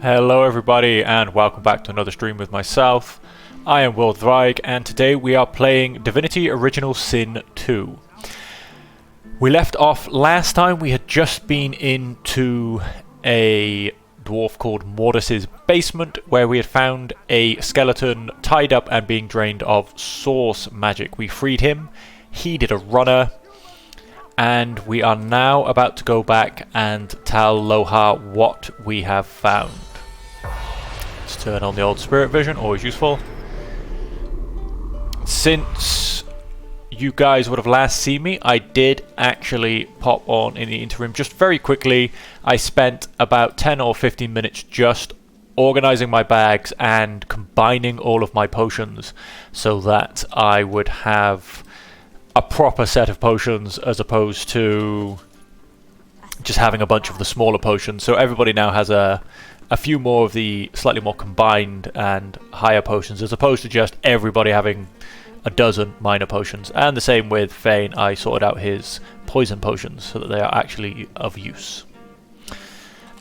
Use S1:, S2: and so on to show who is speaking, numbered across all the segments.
S1: Hello everybody and welcome back to another stream with myself. I am Will Thryg and today we are playing Divinity Original Sin 2. We left off last time. We had just been into a dwarf called Mordus's basement where we had found a skeleton tied up and being drained of source magic. We freed him, he did a runner, and we are now about to go back and tell Lohar what we have found. Let's turn on the old spirit vision, always useful. Since you guys would have last seen me, I did actually pop on in the interim just very quickly. I spent about 10 or 15 minutes just organizing my bags and combining all of my potions so that I would have a proper set of potions as opposed to just having a bunch of the smaller potions. So everybody now has a few more of the slightly more combined and higher potions as opposed to just everybody having a dozen minor potions. And the same with Fane. I sorted out his poison potions so that they are actually of use.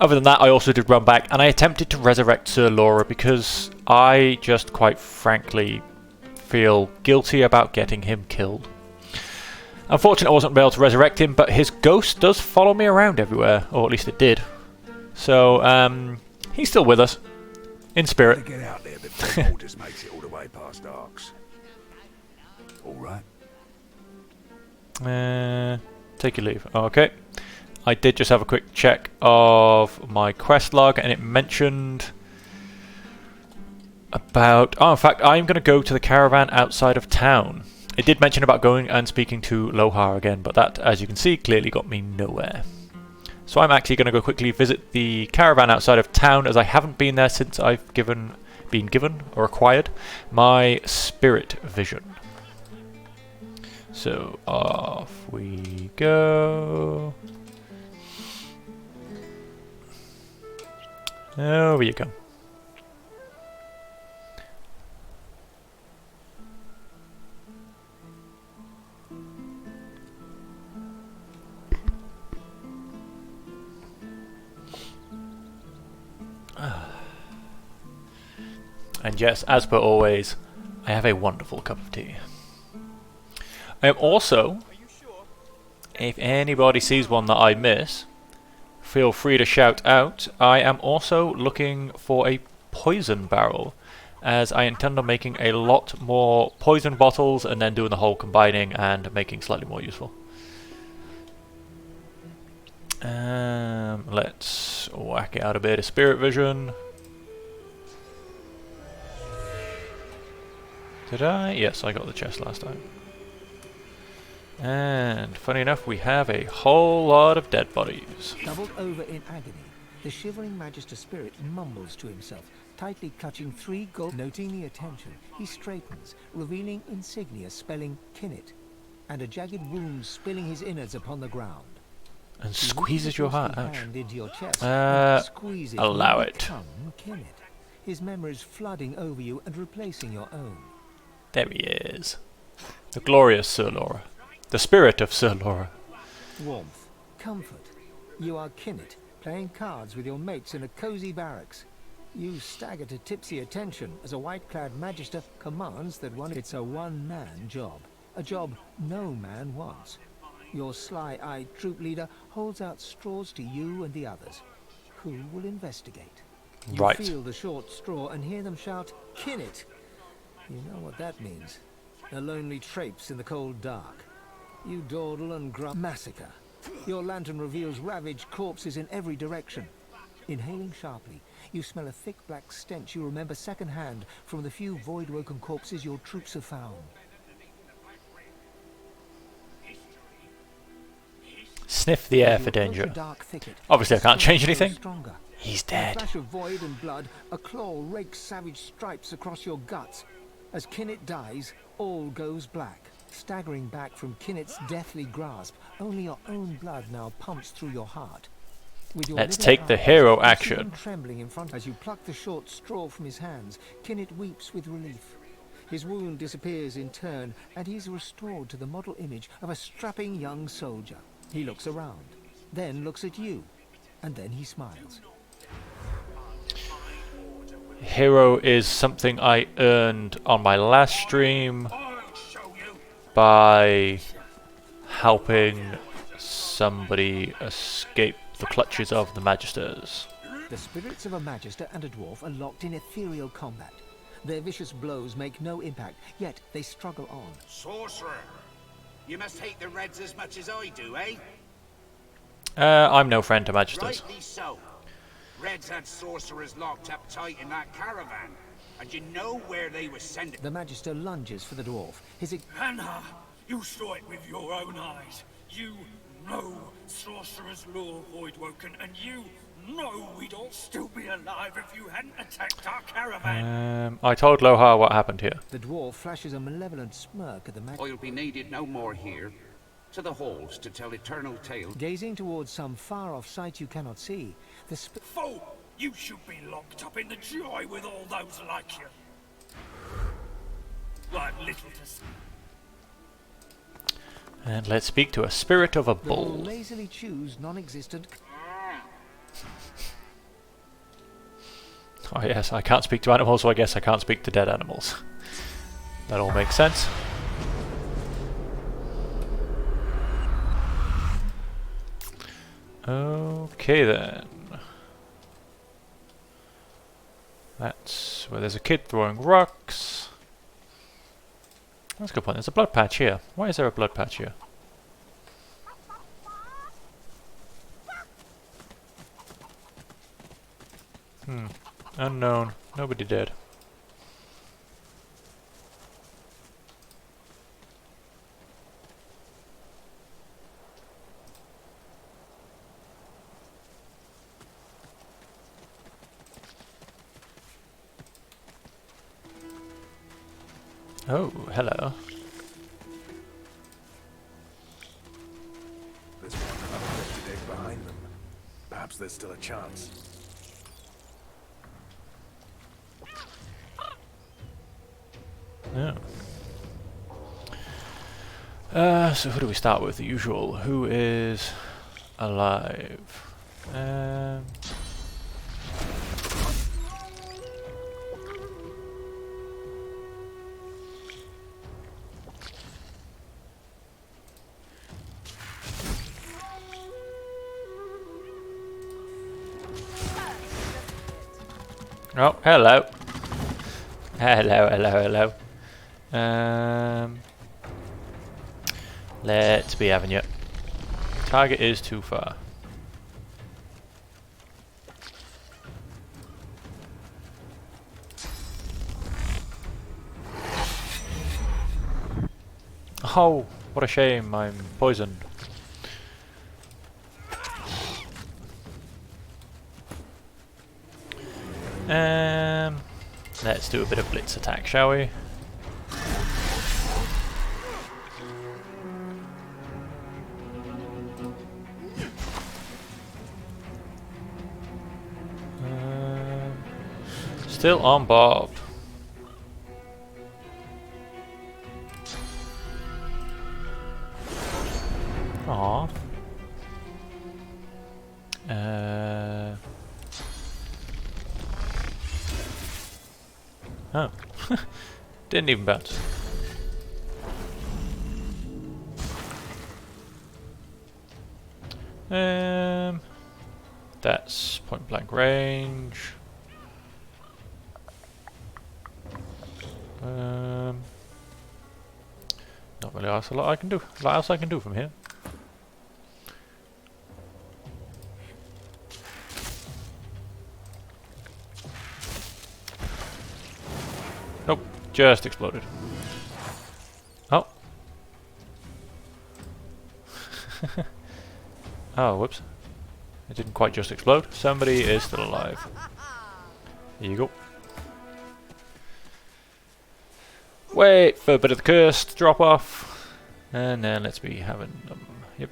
S1: Other than that, I also did run back and I attempted to resurrect Sir Laura because I just quite frankly feel guilty about getting him killed. Unfortunately, I wasn't able to resurrect him, but his ghost does follow me around everywhere, or at least it did. So, he's still with us, in spirit.
S2: Get out there before Mordus makes it all the way past Arcs. All right.
S1: Take your leave. Okay. I did just have a quick check of my quest log, and it mentioned about... Oh, in fact, I'm going to go to the caravan outside of town. It did mention about going and speaking to Lohar again, but that, as you can see, clearly got me nowhere. So I'm actually going to go quickly visit the caravan outside of town, as I haven't been there since I've been given or acquired my spirit vision. So off we go. Over you go. And yes, as per always, I have a wonderful cup of tea. I am also, if anybody sees one that I miss, feel free to shout out. I am also looking for a poison barrel, as I intend on making a lot more poison bottles and then doing the whole combining and making slightly more useful. Let's whack it out a bit of spirit vision. Did I? Yes, I got the chest last time. And funny enough, we have a whole lot of dead bodies.
S3: Doubled over in agony, the shivering Magister spirit mumbles to himself, tightly clutching 3 gold. Noting the attention, he straightens, revealing insignia spelling Kinnet, and a jagged wound spilling his innards upon the ground.
S1: And squeezes your heart. Ouch.
S3: Hand into your chest,
S1: allow it.
S3: Kinnet, his memories flooding over you and replacing your own.
S1: There he is. The glorious Sir Laura. The spirit of Sir Laura.
S3: Warmth, comfort. You are Kinnet, playing cards with your mates in a cozy barracks. You stagger to tipsy attention as a white-clad magister commands that it's a one-man job. A job no man wants. Your sly-eyed troop leader holds out straws to you and the others. Who will investigate? You feel the short straw and hear them shout, Kinnet! You know what that means. A lonely traipse in the cold dark. You dawdle and grunt. Massacre. Your lantern reveals ravaged corpses in every direction. Inhaling sharply, you smell a thick black stench you remember secondhand from the few void-woken corpses your troops have found.
S1: Sniff the air for danger. Obviously I can't change anything. He's dead.
S3: In a flash of void and blood, a claw rakes savage stripes across your guts. As Kinnet dies, all goes black. Staggering back from Kinnet's deathly grasp, only your own blood now pumps through your heart.
S1: Let's take the hero action.
S3: Trembling in front as you pluck the short straw from his hands, Kinnet weeps with relief. His wound disappears in turn, and he's restored to the model image of a strapping young soldier. He looks around, then looks at you, and then he smiles.
S1: Hero is something I earned on my last stream by helping somebody escape the clutches of the Magisters.
S3: The spirits of a Magister and a dwarf are locked in ethereal combat. Their vicious blows make no impact, yet they struggle on.
S4: Sorcerer! You must hate the Reds as much as I do, eh?
S1: I'm no friend to Magisters.
S4: Rightly so. Reds had sorcerers locked up tight in that caravan. And you know where they were sending.
S3: The Magister lunges for the dwarf.
S5: Hannah, you saw it with your own eyes. You know sorcerer's law, Voidwoken, and you know we'd all still be alive if you hadn't attacked our caravan.
S1: I told Lohar what happened here.
S3: The dwarf flashes a malevolent smirk at the Magister.
S4: I'll be needed no more here. To the halls to tell eternal tales.
S3: Gazing towards some far-off sight you cannot see, the
S5: Fool! You should be locked up in the joy with all those like you. Like little to see.
S1: And let's speak to a spirit of a
S3: the bull
S1: bull.
S3: lazily chews non-existent.
S1: Oh yes, I can't speak to animals, so I guess I can't speak to dead animals. That all makes sense. Okay then. That's where there's a kid throwing rocks. That's a good point. There's a blood patch here. Why is there a blood patch here? Unknown. Nobody dead. Oh, hello.
S2: There's one another to dig behind them. Perhaps there's still a chance.
S1: Yeah. So who do we start with? The usual. Who is alive? Oh, hello. Hello. Let's be having you. Target is too far. Oh, what a shame, I'm poisoned. Let's do a bit of blitz attack, shall we? Still on Bob. Aww. Oh. Didn't even bounce. That's point blank range. Not really else a lot I can do. A lot else I can do from here. Nope, just exploded. Oh. Oh, whoops. It didn't quite just explode. Somebody is still alive. Here you go. Wait for a bit of the curse to drop off. And then let's be having them. Yep.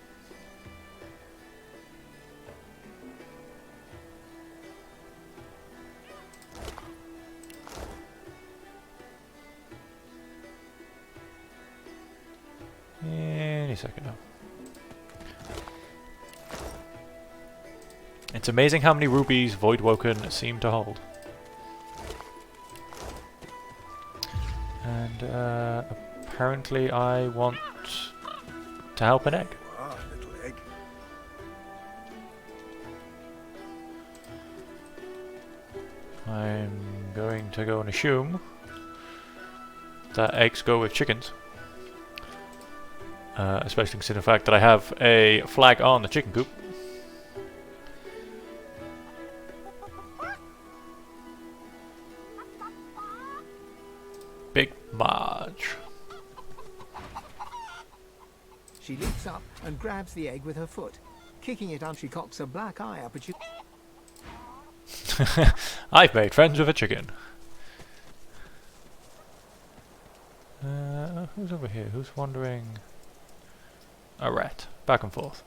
S1: Any second now. It's amazing how many rubies Voidwoken seem to hold. And apparently I want to help an egg.
S2: Ah, little egg.
S1: I'm going to go and assume that eggs go with chickens. Especially considering the fact that I have a flag on the chicken coop. Big Marge.
S3: She leaps up and grabs the egg with her foot. Kicking it on, she cocks a black eye up at you.
S1: I've made friends with a chicken. Who's over here? Who's wandering? A rat. Back and forth.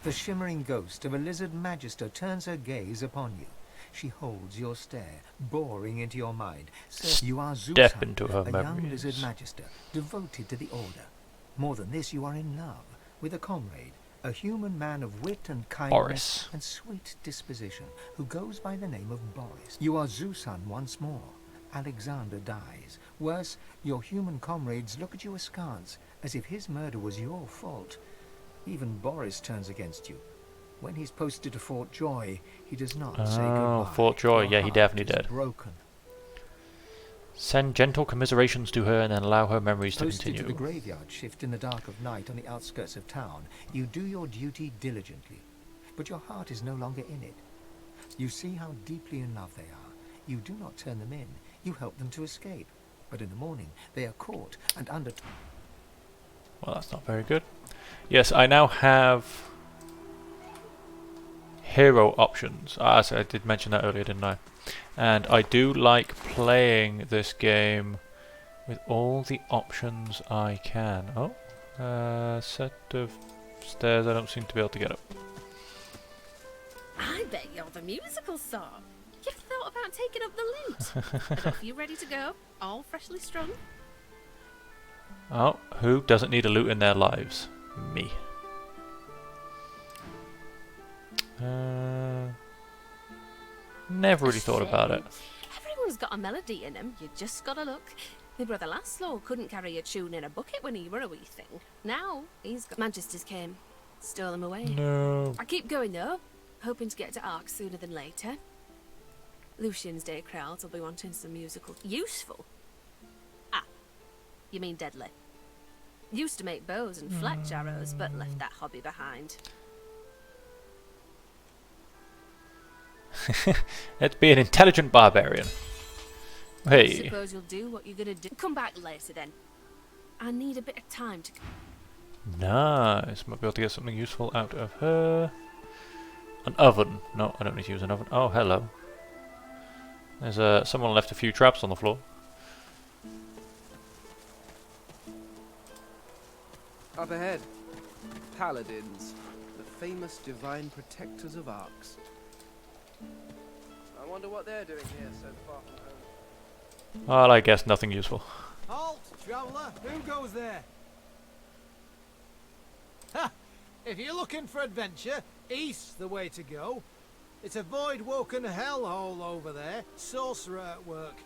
S3: The shimmering ghost of a lizard magister turns her gaze upon you. She holds your stare, boring into your mind. So you are
S1: Step
S3: Zusan,
S1: into her
S3: a young
S1: memories.
S3: lizard magister, devoted to the order. More than this, you are in love with a comrade, a human man of wit and kindness
S1: Boris.
S3: and sweet disposition, who goes by the name of Boris. You are Zusan once more. Alexander dies. Worse, your human comrades look at you askance, as if his murder was your fault. Even Boris turns against you. When he's posted to Fort Joy, he does not say goodbye.
S1: Fort Joy,
S3: Your
S1: yeah, he
S3: heart
S1: definitely
S3: is
S1: did.
S3: broken.
S1: Send gentle commiserations to her and then allow her memories to
S3: Posted
S1: continue.
S3: to the graveyard shift in the dark of night on the outskirts of town, you do your duty diligently. But your heart is no longer in it. You see how deeply in love they are. You do not turn them in. You help them to escape. But in the morning, they are caught and under...
S1: Well, that's not very good. Yes, I now have hero options. So I did mention that earlier, didn't I? And I do like playing this game with all the options I can. Oh, set of stairs I don't seem to be able to get up.
S6: I bet you're the musical star. You've thought about taking up the lute. I got you ready to go, all freshly strung.
S1: Oh, who doesn't need a loot in their lives? Me. Never really thought about it.
S6: Everyone's got a melody in 'em. You just gotta look. My brother Laszlo couldn't carry a tune in a bucket when he were a wee thing. Now he's got... Manchesters came, stole him away.
S1: No.
S6: I keep going though, hoping to get to Ark sooner than later. Lucian's Day crowds will be wanting some musical... Useful? Ah, you mean deadly. Used to make bows and fletch arrows, but left that hobby behind.
S1: Let's be an intelligent barbarian. Hey.
S6: Suppose you'll do what you're gonna do. Come back later then. I need a bit of time to...
S1: Nice. Might be able to get something useful out of her. An oven. No, I don't need to use an oven. Oh, hello. There's someone left a few traps on the floor.
S7: Up ahead, paladins, the famous divine protectors of arcs. I wonder what they're doing here so far from home.
S1: Well, I guess nothing useful.
S8: Halt, traveller! Who goes there? Ha! If you're looking for adventure, east's the way to go. It's a void-woken hellhole over there. Sorcerer at work.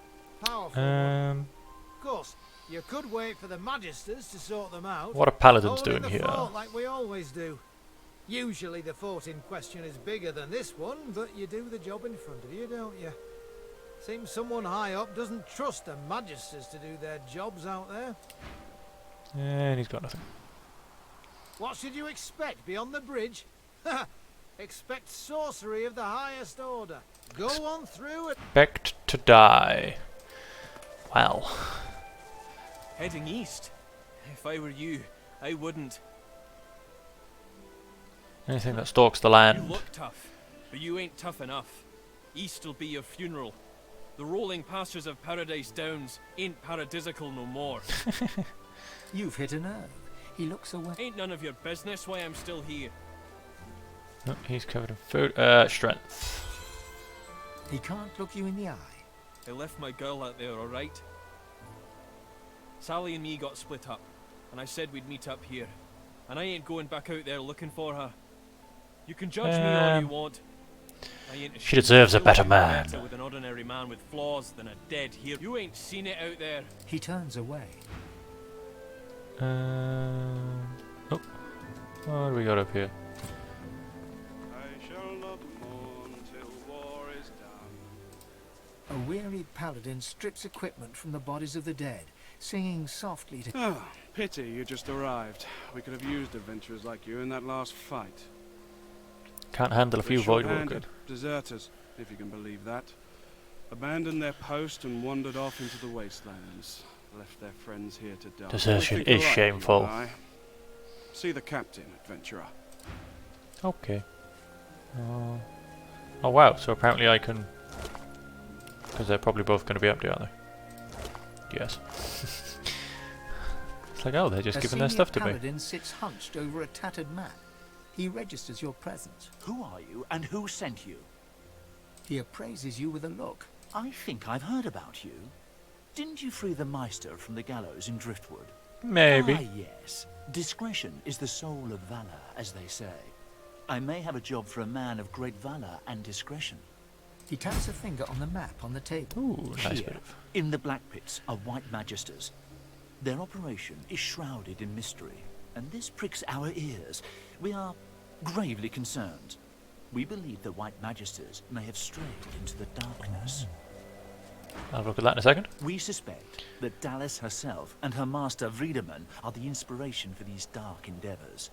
S8: Powerful one. Of course, you could wait for the Magisters to sort them out.
S1: What are paladins
S8: Hold
S1: doing
S8: the
S1: here?
S8: fort like we always do. Usually the fort in question is bigger than this one, but you do the job in front of you, don't you? Seems someone high up doesn't trust the Magisters to do their jobs out there.
S1: And he's got nothing.
S8: What should you expect beyond the bridge? Expect sorcery of the highest order. Go on through it.
S1: Expect to die. Well.
S9: Heading east. If I were you, I wouldn't.
S1: Anything that stalks the
S9: You
S1: land.
S9: look tough, but you ain't tough enough. East'll be your funeral. The rolling pastures of Paradise Downs ain't paradisical no more.
S3: You've hit a nerve. He looks away.
S9: Ain't none of your business why I'm still here.
S1: No, he's covered in food. Strength.
S3: He can't look you in the eye.
S9: I left my girl out there, alright? Sally and me got split up. and I said we'd meet up here. And I ain't going back out there looking for her. You can judge me all you want. I ain't
S1: She deserves a
S9: ashamed
S1: better
S9: to
S1: man.
S9: better with an ordinary man with flaws than a dead hero. You ain't seen it out there.
S3: He turns away.
S1: Oh, what do we got up here?
S10: I shall not mourn till war is done.
S3: A weary paladin strips equipment from the bodies of the dead, singing softly to...
S10: Oh, pity you just arrived. We could have used adventurers like you in that last fight.
S1: Can't handle a few void
S10: Short-handed
S1: walkers.
S10: deserters, if you can believe that. Abandoned their post and wandered off into the wastelands. Left their friends here to die.
S1: Desertion
S10: We think
S1: is
S10: alike, you
S1: shameful.
S10: and I. See the captain, adventurer.
S1: Okay. Oh wow, so apparently I can... Because they're probably both going to be empty, aren't they? Yes. It's like, oh, they're just giving their stuff to me.
S3: A paladin sits hunched over a tattered map. He registers your presence.
S11: Who are you, and who sent you?
S3: He appraises you with a look.
S11: I think I've heard about you. Didn't you free the Meister from the gallows in Driftwood?
S1: Maybe.
S11: Ah, yes. Discretion is the soul of valor, as they say. I may have a job for a man of great valor and discretion.
S3: He taps a finger on the map on the table.
S1: Ooh, nice
S11: Here,
S1: bit of...
S11: in the Black Pits, are White Magisters. Their operation is shrouded in mystery, and this pricks our ears. We are gravely concerned. We believe the White Magisters may have strayed into the darkness.
S1: I'll look at that in a second.
S11: We suspect that Dallas herself and her master Vriedemann are the inspiration for these dark endeavors.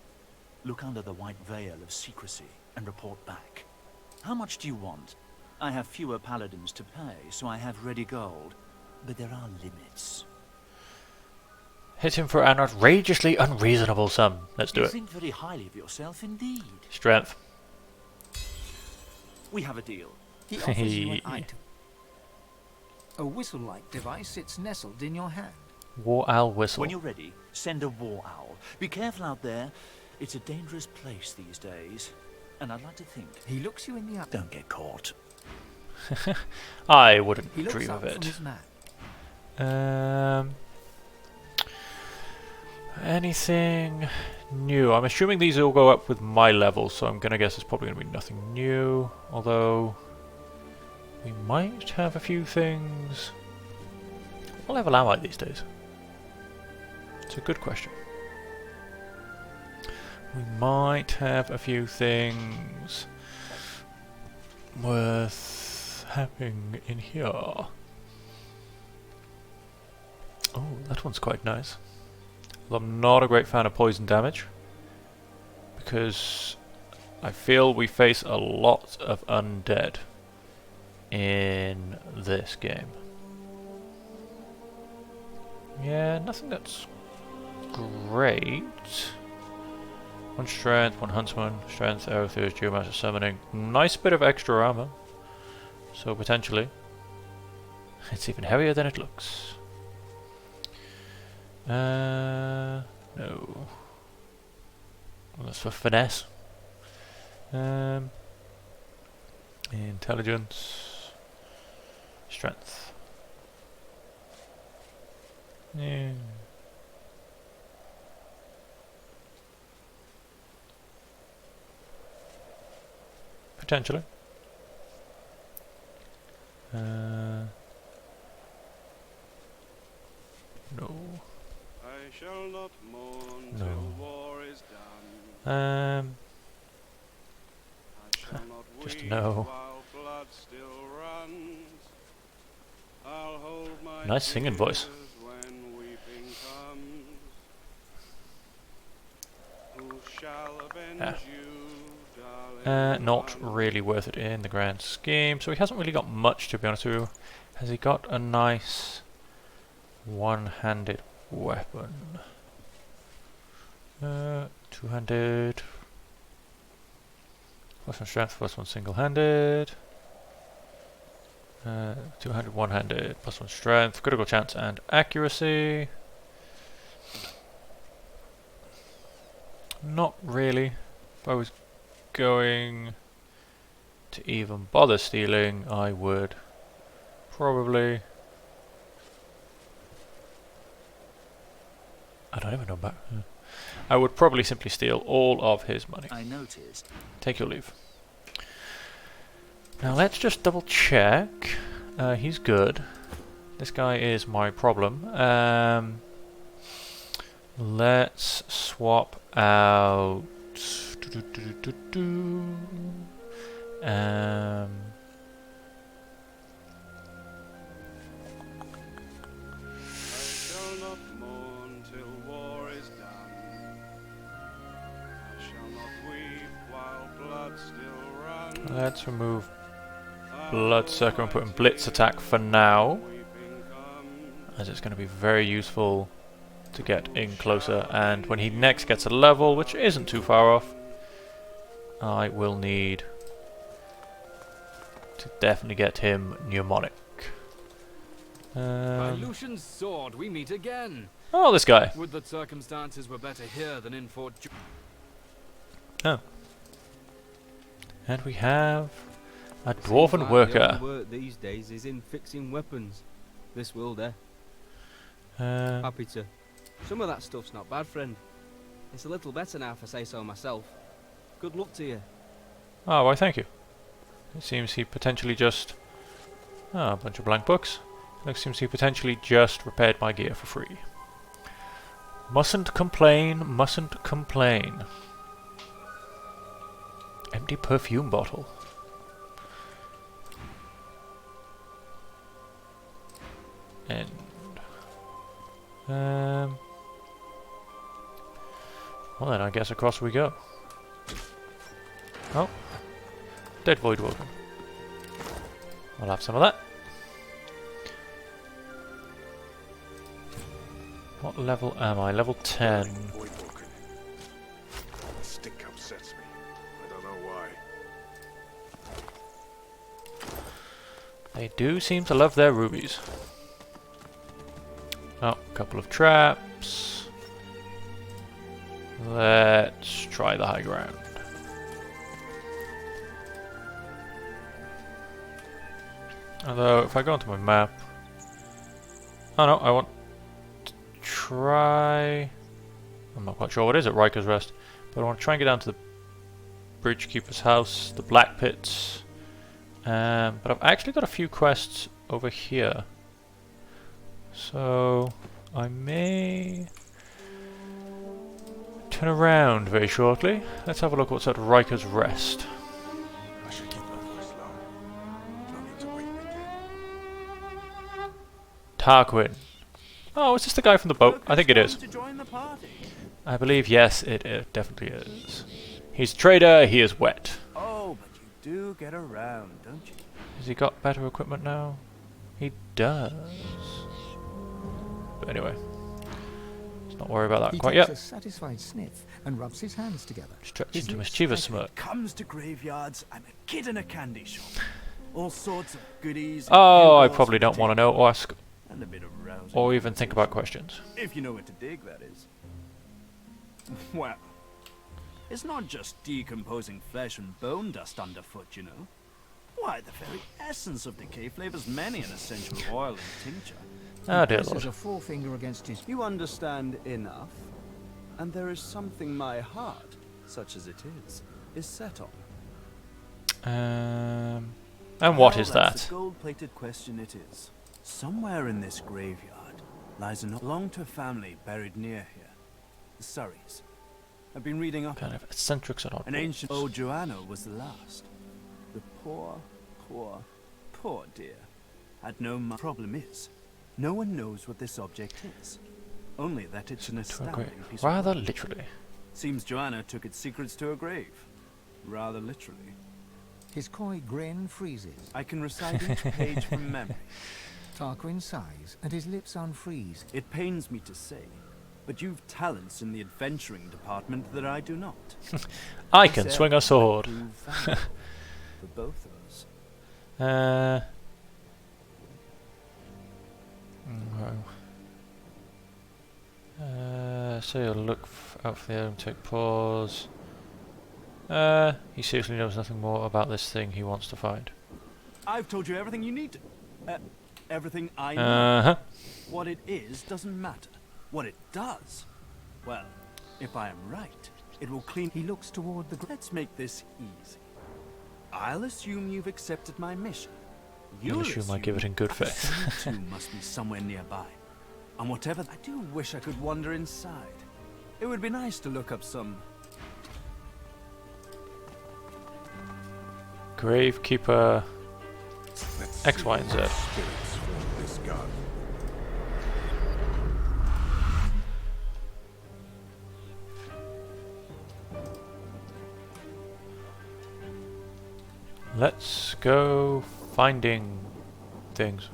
S11: Look under the white veil of secrecy and report back. How much do you want? I have fewer paladins to pay, so I have ready gold. But there are limits.
S1: Hit him for an outrageously unreasonable sum. Let's do
S11: You
S1: it.
S11: think very highly of yourself indeed.
S1: Strength.
S11: We have a deal.
S3: He offers you an item. A whistle-like device sits nestled in your hand.
S1: War owl whistle.
S11: When you're ready, send a war owl. Be careful out there. It's a dangerous place these days. And I'd like to think...
S3: He looks you in the eye.
S11: Don't get caught.
S1: I wouldn't
S3: He looks
S1: dream
S3: up
S1: of
S3: from
S1: it.
S3: his map.
S1: Anything new? I'm assuming these all go up with my level, so I'm gonna guess there's probably gonna be nothing new. Although we might have a few things. What level am I these days? It's a good question. We might have a few things worth having in here. Oh, that one's quite nice. Well, I'm not a great fan of poison damage because I feel we face a lot of undead in this game. Yeah, nothing that's great. One strength, one huntsman, strength, arrow through geomaster summoning. Nice bit of extra armor. So potentially it's even heavier than it looks. No. Well, that's for finesse. Intelligence. Strength. Yeah. Potentially. No.
S10: I shall not mourn
S1: No.
S10: till war is done. I shall not
S1: Just
S10: weep
S1: no.
S10: while blood still runs. I'll hold my
S1: Nice singing voice.
S10: tears when weeping comes. Who shall avenge you, darling?
S1: Not really worth it in the grand scheme. So he hasn't really got much, to be honest with you. Has he got a nice one-handed weapon? Two-handed. Plus one strength, plus one single-handed. Two-handed, one-handed, plus one strength, critical chance and accuracy. Not really. If I was going to even bother stealing, I would probably I don't even know about. I would probably simply steal all of his money.
S11: I noticed.
S1: Take your leave. Now let's just double check. He's good. This guy is my problem. Let's swap out. Let's remove Bloodsucker and put in Blitz attack for now, as it's going to be very useful to get in closer, and when he next gets a level, which isn't too far off, I will need to definitely get him Mnemonic.
S12: By Lucian's sword, we meet again.
S1: Oh, this guy.
S12: Would that circumstances were better here than in Fort Ju—
S1: Oh. And we have a dwarven worker.
S13: The only work these days is in fixing weapons. This will, Happy to. Some of that stuff's not bad, friend. It's a little better now, if I say so myself. Good luck to you.
S1: Oh, why thank you. It seems he potentially just... Oh, a bunch of blank books. It seems he potentially just repaired my gear for free. Mustn't complain, mustn't complain. Empty perfume bottle. And... well then, I guess across we go. Oh. Dead Void Woken. I'll have some of that. What level am I? Level 10.
S2: Void Woken. The stink upsets me. I don't know why.
S1: They do seem to love their rubies. Oh, a couple of traps. Let's try the high ground. Although, if I go onto my map... Oh no, I want to try... I'm not quite sure what is at Riker's Rest, but I want to try and get down to the Bridgekeeper's house, the Black Pits. But I've actually got a few quests over here. So, I may turn around very shortly. Let's have a look what's at Riker's Rest.
S2: I should keep that voice low. No need to wake me again.
S1: Tarquin. Oh, is this the guy from the boat? I think it is.
S11: To join the party.
S1: I believe, yes, it definitely is. He's a trader, he is wet.
S11: Oh, but you do get around, don't you?
S1: Has he got better equipment now? He does. But anyway, let's not worry about that
S3: He
S1: quite
S3: takes
S1: yet.
S3: a satisfied sniff and rubs his hands together.
S1: Stretch
S3: His
S1: into
S3: lips
S1: mischievous
S3: tighten.
S1: smirk.
S11: Comes to graveyards, I'm a kid in a candy shop. All sorts of goodies.
S1: Oh, I
S11: and
S1: probably don't want to know or ask
S11: and a bit of rousing
S1: or even think about questions.
S11: if you know what to dig, that is. Well, it's not just decomposing flesh and bone dust underfoot, you know. Why, the very essence of decay flavors many an essential oil and tincture.
S1: Ah, dear
S3: Presses
S1: lord.
S3: a forefinger against his...
S7: You understand enough, and there is something my heart, such as it is set on.
S1: And what
S11: Well,
S1: is
S11: that's
S1: that?
S11: the gold-plated question it is. Somewhere in this graveyard lies a long-to family buried near here. The Surreys. I've been reading up
S1: Kind
S11: on
S1: of eccentrics and
S11: an
S1: oddballs.
S11: ancient old Joanna was the last. The poor, poor dear had no problem is, no one knows what this object is. Only that it's an
S1: To a
S11: astounding
S1: grave.
S11: piece
S1: Rather
S11: of work.
S1: literally.
S11: Seems Joanna took its secrets to her grave. Rather literally.
S3: His coy grin freezes.
S11: I can recite each page from memory.
S3: Tarquin sighs and his lips unfreeze.
S11: It pains me to say, but you've talents in the adventuring department that I do not.
S1: I can swing a sword.
S11: For both of us.
S1: So you'll look out for the item, take pause. He seriously knows nothing more about this thing he wants to find.
S11: I've told you everything you need to. Everything I know.
S1: Uh-huh.
S11: What it is doesn't matter. What it does
S7: Well, if I am right, it will clean. He looks toward the. Let's make this easy. I'll assume you've accepted my mission.
S1: You'll assume I give it in good faith.
S7: You two must be somewhere nearby. And whatever. I do wish I could wander inside. It would be nice to look up some.
S1: Gravekeeper. X, Y, and Z.
S2: Spirits from this god.
S1: Let's go finding things.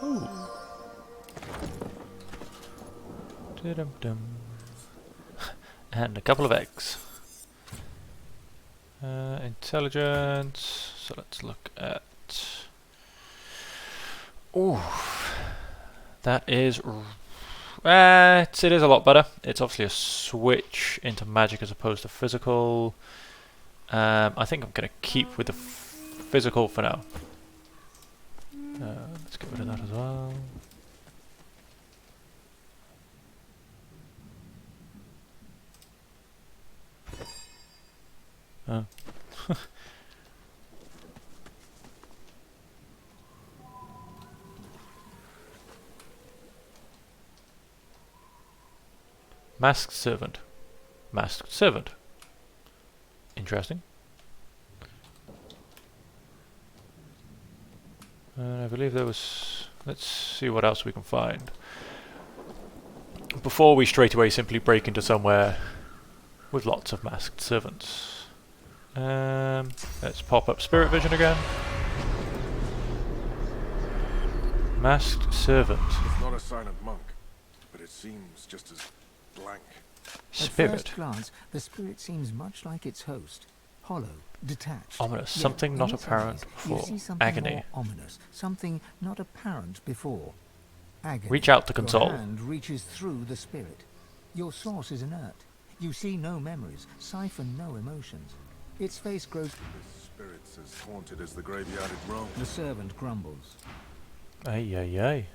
S1: Ooh. Dum-dum. And a couple of eggs. Intelligence. So let's look at. Ooh, that is. It is a lot better. It's obviously a switch into magic as opposed to physical. I think I'm going to keep with the physical for now. Let's get rid of that as well. Oh. Masked servant. Masked servant. Interesting. I believe there was... Let's see what else we can find. Before we straight away simply break into somewhere with lots of masked servants. Let's pop up Spirit Vision again. Masked servant.
S2: It's not a silent monk, but it seems just as blank.
S1: Spirit.
S3: At first glance, the spirit seems much like its host. Hollow, detached.
S1: Ominous.
S3: Yet,
S1: Something
S3: in
S1: not
S3: its
S1: apparent
S3: eyes,
S1: before.
S3: You see something
S1: Agony.
S3: more ominous. Something not apparent before. Agony.
S1: Reach out to console.
S3: Your hand reaches through the spirit. Your source is inert. You see no memories, siphon no emotions. Its face grows.
S2: This spirit's as haunted as the graveyard at Rome.
S3: The servant grumbles.
S1: Ay, ay, ay.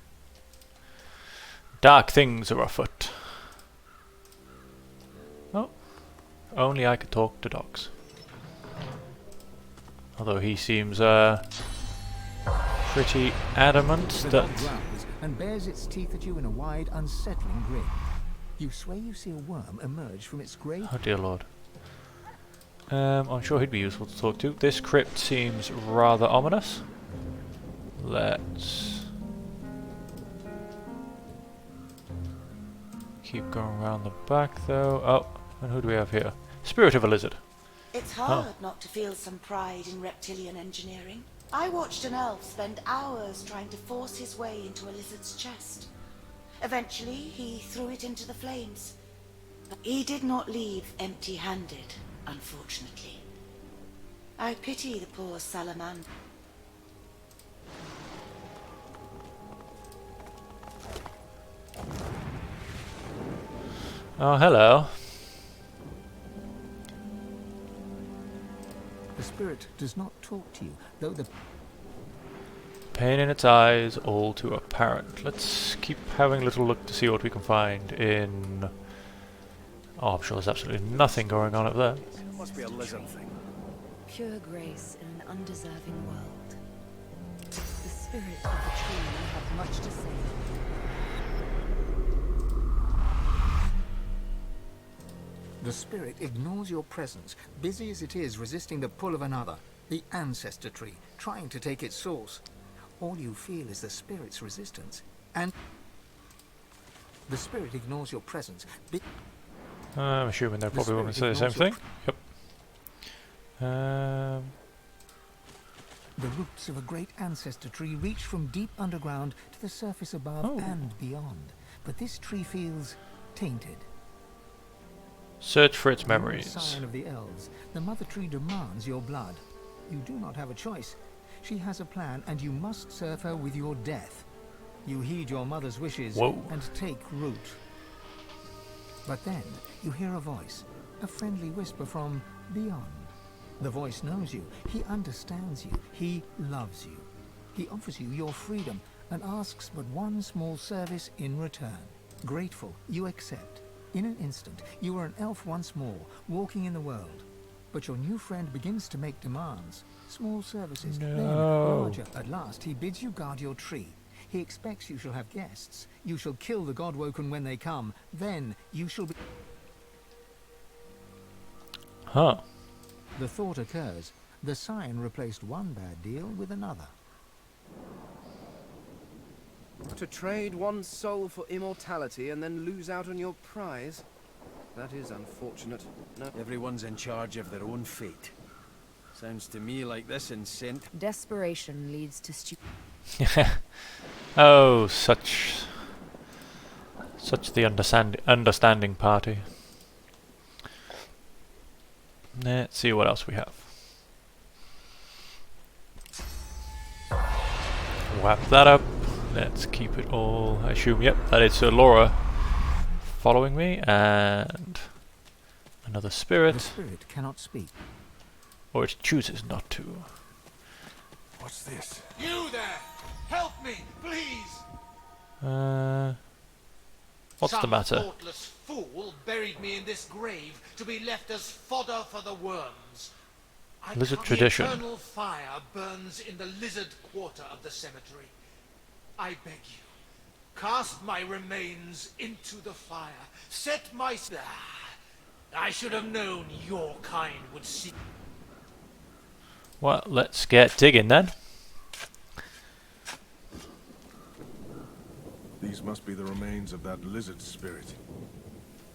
S1: Dark things are afoot. Oh. Only I could talk to dogs. Although he seems pretty adamant
S3: The
S1: that...
S3: dog growls and bares its teeth at you in a wide, unsettling grin. You swear you see a worm emerge from its grey...
S1: Oh dear lord. I'm sure he'd be useful to talk to. This crypt seems rather ominous. Let's... keep going around the back though. Oh, and who do we have here? Spirit of a lizard.
S14: It's hard not to feel some pride in reptilian engineering. I watched an elf spend hours trying to force his way into a lizard's chest. Eventually, he threw it into the flames. But he did not leave empty-handed, unfortunately. I pity the poor salamander.
S1: Oh, hello.
S3: The spirit does not talk to you, though the...
S1: Pain in its eyes, all too apparent. Let's keep having a little look to see what we can find in... Oh, I'm sure there's absolutely nothing going on up there.
S10: It must be a lizard thing.
S15: Pure grace in an undeserving world. The spirit of the tree may have much to say.
S3: The spirit ignores your presence, busy as it is resisting the pull of another, the ancestor tree, trying to take its source. All you feel is the spirit's resistance, and the spirit ignores your presence.
S1: I'm assuming they're probably going to say the same thing. Yep.
S3: The roots of a great ancestor tree reach from deep underground to the surface above and beyond. But this tree feels tainted.
S1: Search for its
S3: You're a
S1: memories.
S3: scion of the elves. The mother tree demands your blood. You do not have a choice. She has a plan, and you must serve her with your death. You heed your mother's wishes and take root. But then you hear a voice, a friendly whisper from beyond. The voice knows you. He understands you. He loves you. He offers you your freedom and asks but one small service in return. Grateful, you accept. In an instant, you are an elf once more, walking in the world. But your new friend begins to make demands. Small services, then larger. At last, he bids you guard your tree. He expects you shall have guests. You shall kill the Godwoken when they come. Then you shall be...
S1: Huh.
S3: The thought occurs. The Scion replaced one bad deal with another.
S16: To trade one's soul for immortality and then lose out on your prize? That is unfortunate. No.
S17: Everyone's in charge of their own fate. Sounds to me like this incent.
S15: Desperation leads to stupid.
S1: Oh, such the understanding party. Let's see what else we have. Wrap that up. Let's keep it all. I assume, yep, that is Laura following me, and another spirit.
S3: The spirit cannot speak.
S1: Or it chooses not to.
S2: What's this?
S5: You there! Help me, please!
S1: What's the matter?
S5: Some thoughtless fool buried me in this grave to be left as fodder for the worms.
S1: Lizard tradition.
S5: The eternal fire burns in the lizard quarter of the cemetery. I beg you, cast my remains into the fire. Set my... I should have known your kind would see...
S1: Well, let's get digging then.
S2: These must be the remains of that lizard spirit,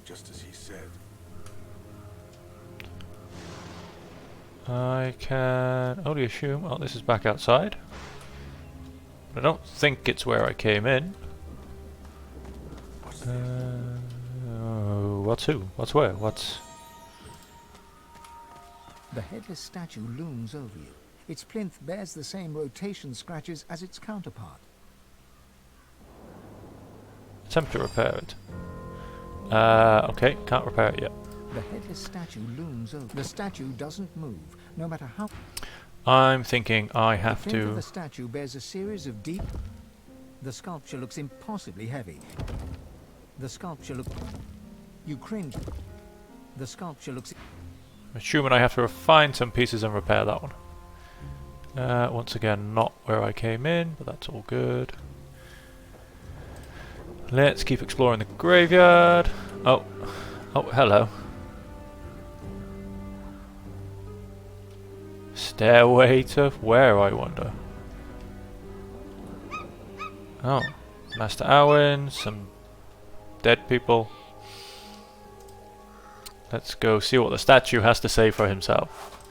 S2: just as he said.
S1: I can only assume... Oh, this is back outside. I don't think it's where I came in. What's who? What's where? What's...
S3: The headless statue looms over you. Its plinth bears the same rotation scratches as its counterpart.
S1: Attempt to repair it. Okay, can't repair it yet.
S3: The headless statue looms over. The statue doesn't move, no matter how...
S1: I'm thinking I have
S3: the plinth of
S1: to...
S3: the statue bears a series of deep... The sculpture looks impossibly heavy. The sculpture looks... You cringe. The sculpture looks...
S1: I'm assuming I have to refine some pieces and repair that one. Once again, not where I came in, but that's all good. Let's keep exploring the graveyard. Oh, hello. Stairway to where, I wonder? Oh, Master Owen, some dead people. Let's go see what the statue has to say for himself.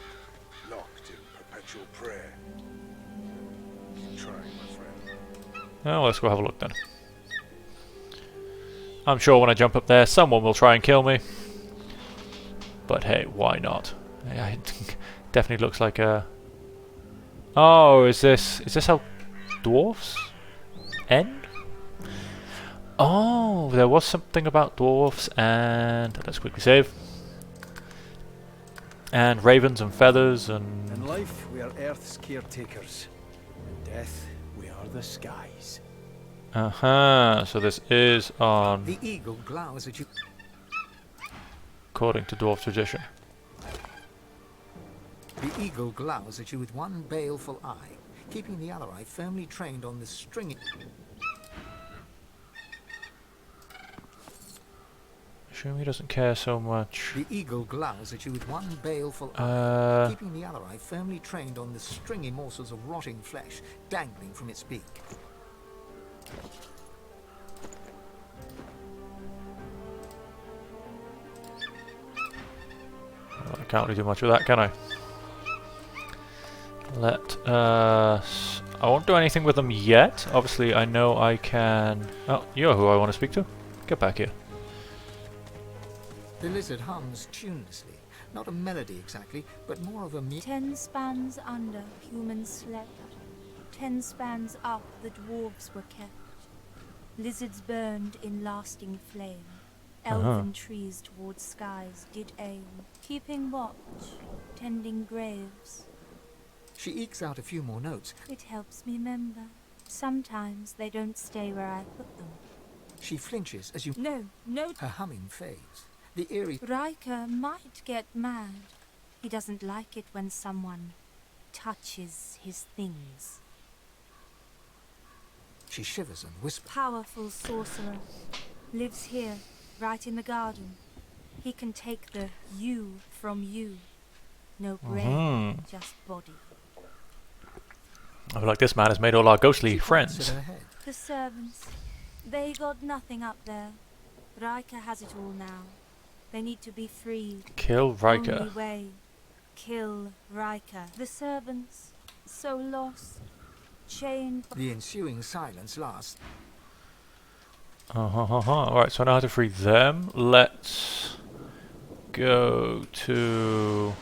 S2: Locked in perpetual prayer. Keep trying, my friend.
S1: Oh, let's go have a look then. I'm sure when I jump up there, someone will try and kill me. But hey, why not? It definitely looks like a... Oh, is this how dwarves end? Oh, there was something about dwarves and... Let's quickly save. And ravens and feathers and...
S17: In life, we are Earth's caretakers. In death, we are the skies.
S1: So this is on...
S3: The eagle glowers at you.
S1: According to dwarf tradition.
S3: The eagle glowers at you with one baleful eye, keeping the other eye firmly trained on the stringy...
S1: Assume he doesn't care so much.
S3: The eagle glowers at you with one baleful eye, keeping the other eye firmly trained on the stringy morsels of rotting flesh dangling from its beak.
S1: Well, I can't really do much with that, can I? I won't do anything with them yet. Obviously, I know I can... Oh, you're who I want to speak to. Get back here.
S3: The lizard hums tunelessly. Not a melody exactly, but more of a...
S18: 10 spans under, humans slept. 10 spans up, the dwarves were kept. Lizards burned in lasting flame. Elven trees towards skies did aim. Keeping watch, tending graves.
S3: She ekes out a few more notes.
S18: It helps me remember. Sometimes they don't stay where I put them.
S3: She flinches as you...
S18: No.
S3: Her humming fades. The eerie...
S18: Riker might get mad. He doesn't like it when someone touches his things.
S3: She shivers and whispers.
S18: Powerful sorcerer. Lives here, right in the garden. He can take the you from you. No brain, just body.
S1: I feel like this man has made all our ghostly friends.
S18: The servants. They got nothing up there. Riker has it all now. They need to be freed.
S1: Kill Riker.
S18: Only way. Kill Riker. The servants. So lost. Chained.
S3: The ensuing silence lasts.
S1: Alright, so I know how to free them. Let's go to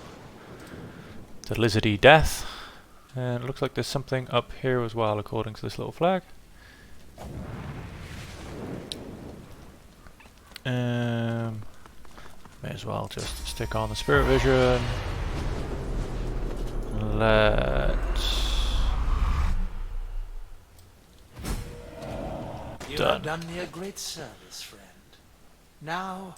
S1: the Lizardy Death. And it looks like there's something up here as well, according to this little flag. May as well just stick on the Spirit Vision.
S17: You have done me a great service, friend. Now...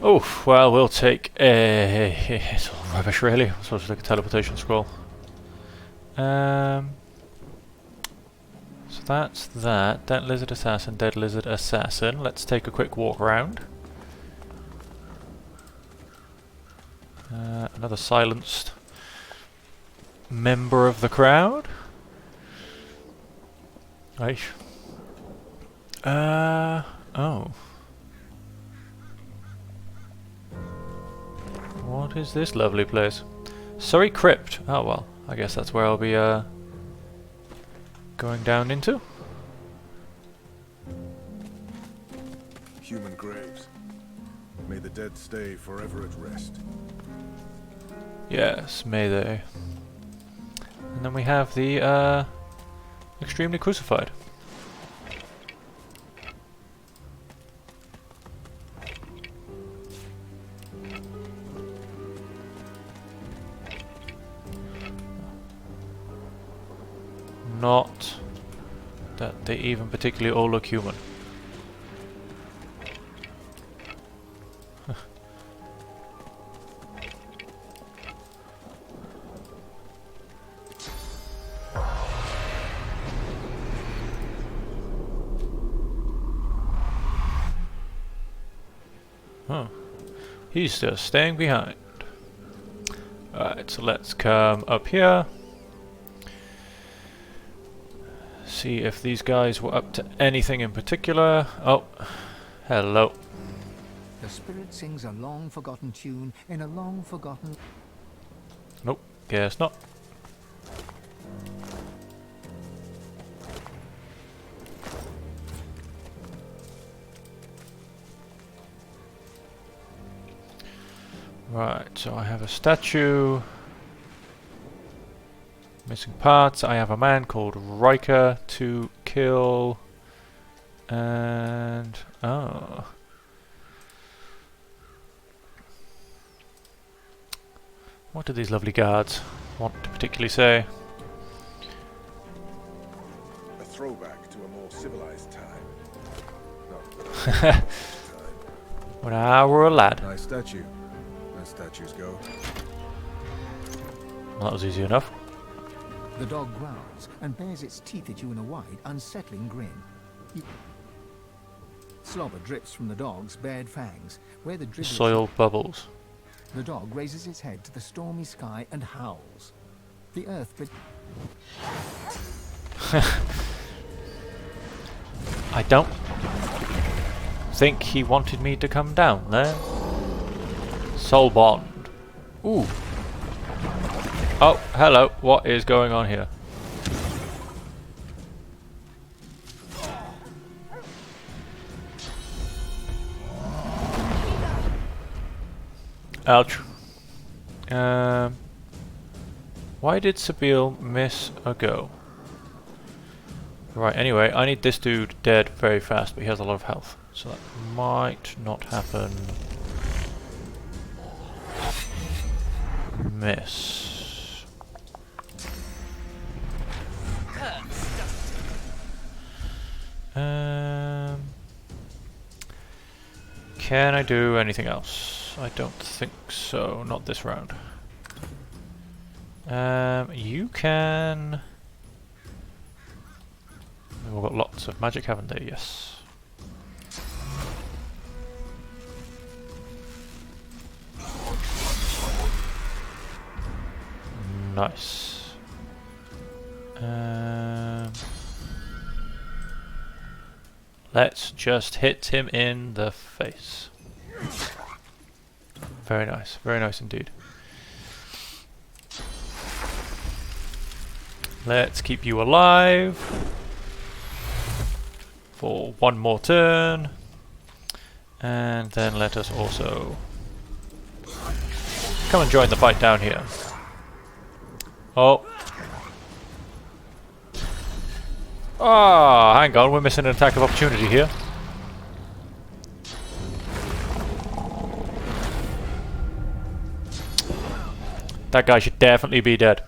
S1: Oh, well, we'll take a... It's all rubbish, really. So it's like a teleportation scroll. So that's that. Dead Lizard Assassin, Dead Lizard Assassin. Let's take a quick walk around. Another silenced member of the crowd. Right. Oh. What is this lovely place? Surrey Crypt. Oh well, I guess that's where I'll be going down into.
S2: Human graves. May the dead stay forever at rest.
S1: Yes, may they. And then we have the extremely crucified. Not that they even particularly all look human. Huh. He's just staying behind. Alright, so let's come up here. See if these guys were up to anything in particular. Oh, hello.
S3: The spirit sings a long forgotten tune in a long forgotten...
S1: Nope, guess not. Right, so I have a statue. Missing parts. I have a man called Riker to kill. And... oh. What do these lovely guards want to particularly say?
S2: A throwback to a more civilized time. No.
S1: When I were a lad.
S2: Nice statue. As statues go.
S1: Well, that was easy enough.
S3: The dog growls and bares its teeth at you in a wide, unsettling grin. Slobber drips from the dog's bared fangs, where the dribble...
S1: Soil bubbles.
S3: The dog raises its head to the stormy sky and howls. The earth...
S1: I don't think he wanted me to come down there. Soul bond. Ooh. Oh, hello. What is going on here? Ouch. Why did Sabine miss a go? Right, anyway, I need this dude dead very fast, but he has a lot of health. So that might not happen miss. Can I do anything else? I don't think so. Not this round. You can... We've got lots of magic, haven't they? Yes. Nice. Let's just hit him in the face. Very nice indeed. Let's keep you alive for one more turn, and then let us also come and join the fight down here. Oh. Ah, hang on, we're missing an attack of opportunity here. That guy should definitely be dead.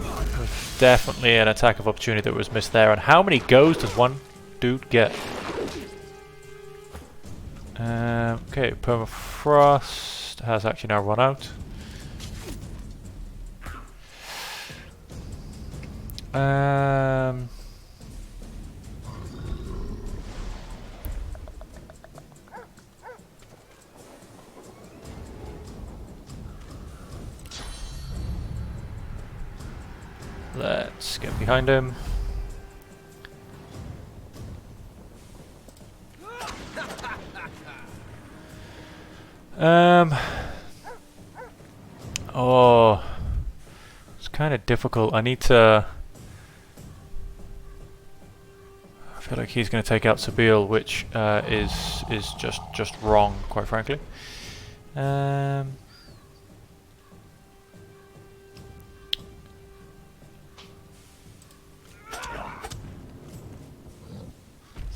S1: There's definitely an attack of opportunity that was missed there. And how many goes does one dude get? Okay, permafrost has actually now run out. Let's get behind him. Oh, it's kind of difficult. I need to... I feel like he's going to take out Sabil, which is just wrong, quite frankly.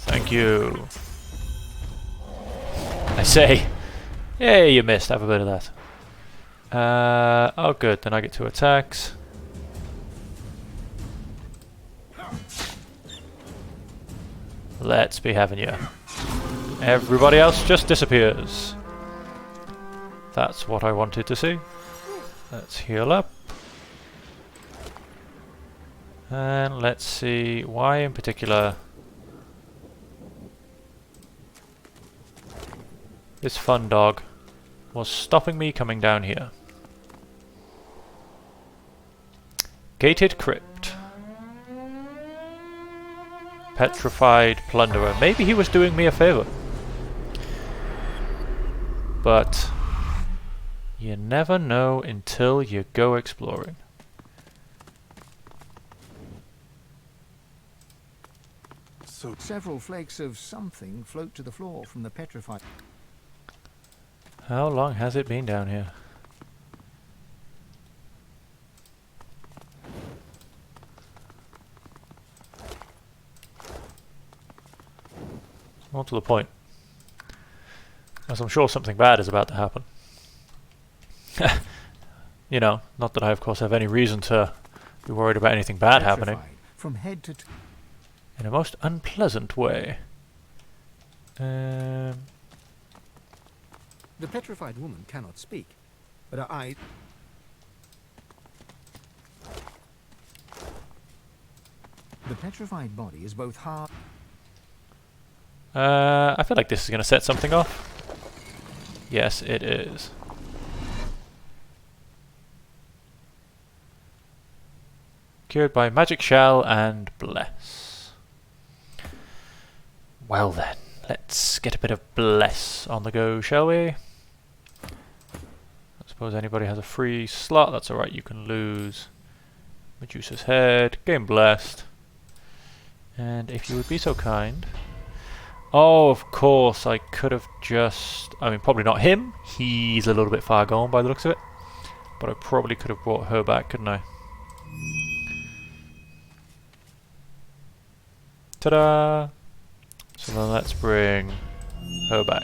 S1: Thank you. I say, hey, you missed. Have a bit of that. Oh, good. Then I get 2 attacks. Let's be having you. Everybody else just disappears. That's what I wanted to see. Let's heal up. And let's see why in particular this fun dog was stopping me coming down here. Gated Crypt. Petrified Plunderer. Maybe he was doing me a favor. But you never know until you go exploring.
S3: So several flakes of something float to the floor from the petrified.
S1: How long has it been down here? More to the point, as I'm sure something bad is about to happen. You know, not that I of course have any reason to be worried about anything bad happening.
S3: From head to
S1: in a most unpleasant way.
S3: The petrified woman cannot speak, but her eyes... The petrified body is both hard...
S1: I feel like this is going to set something off. Yes, it is. Cured by Magic Shell and Bless. Well then, let's get a bit of Bless on the go, shall we? I suppose anybody has a free slot. That's alright, you can lose Medusa's Head, gain Blessed. And if you would be so kind... Oh, of course, I could have just... I mean, probably not him. He's a little bit far gone by the looks of it. But I probably could have brought her back, couldn't I? Ta-da! So then let's bring her back.